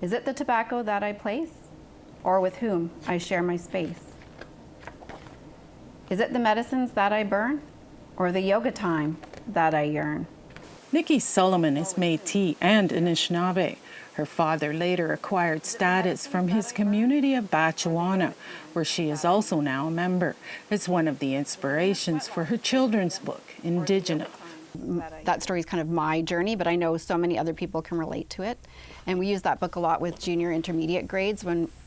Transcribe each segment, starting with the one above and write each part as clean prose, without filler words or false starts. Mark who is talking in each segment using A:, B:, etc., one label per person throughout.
A: Is it the tobacco that I place, or with whom I share my space? Is it the medicines that I burn, or the yoga time that I yearn?
B: Nikki Solomon is Métis and Anishinaabe. Her father later acquired status from his community of Batchewana, where she is also now a member. It's one of the inspirations for her children's book, Indigenous.
C: That story is kind of my journey, but I know so many other people can relate to it. And we use that book a lot with junior intermediate grades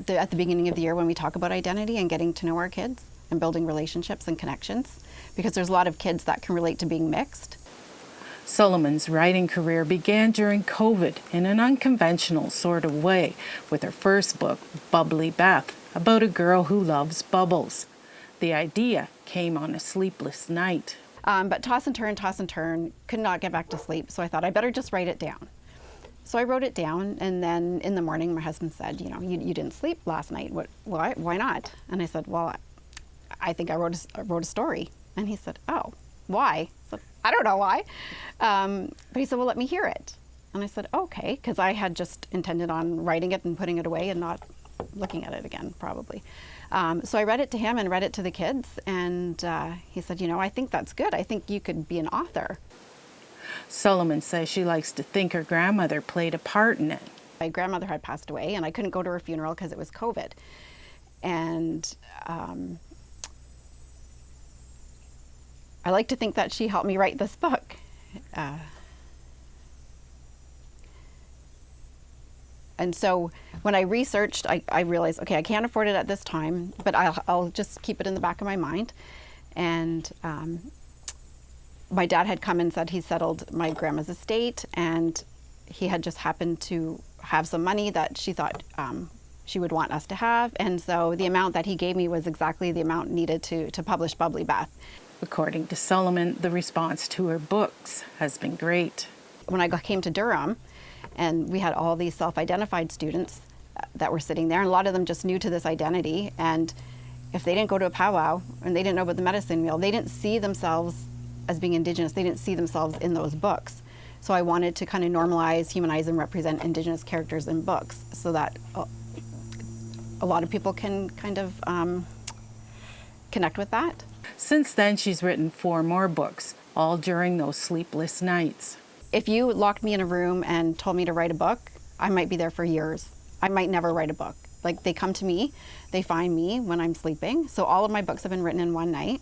C: at the beginning of the year when we talk about identity and getting to know our kids and building relationships and connections, because there's a lot of kids that can relate to being mixed.
B: Solomon's writing career began during COVID in an unconventional sort of way with her first book, Bubbly Beth, about a girl who loves bubbles. The idea came on a sleepless night.
C: But toss and turn, could not get back to sleep. So I thought I better just write it down. So I wrote it down, and then in the morning my husband said, you didn't sleep last night. Why not? And I said, well, I think I wrote a story. And he said, oh, why? I said, I don't know why. But he said, well, let me hear it. And I said, okay, because I had just intended on writing it and putting it away and not looking at it again, probably. So I read it to him and read it to the kids, and he said, I think that's good. I think you could be an author.
B: Solomon says she likes to think her grandmother played a part in it.
C: My grandmother had passed away, and I couldn't go to her funeral because it was COVID. And I like to think that she helped me write this book. And so when I researched, I realized, okay, I can't afford it at this time, but I'll just keep it in the back of my mind. And my dad had come and said he settled my grandma's estate, and he had just happened to have some money that she thought she would want us to have. And so the amount that he gave me was exactly the amount needed to publish Bubbly Beth.
B: According to Solomon, the response to her books has been great.
C: When I came to Durham, and we had all these self-identified students that were sitting there, and a lot of them just new to this identity, and if they didn't go to a powwow and they didn't know about the medicine wheel, they didn't see themselves as being Indigenous, they didn't see themselves in those books. So I wanted to kind of normalize, humanize, and represent Indigenous characters in books so that a lot of people can kind of connect with that.
B: Since then, she's written 4 more books, all during those sleepless nights.
C: If you locked me in a room and told me to write a book, I might be there for years. I might never write a book. Like, they come to me, they find me when I'm sleeping. So all of my books have been written in one night.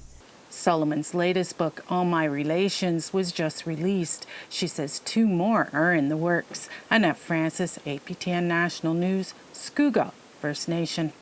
B: Solomon's latest book, All My Relations, was just released. She says 2 more are in the works. Annette Francis, APTN National News, Scugog, First Nation.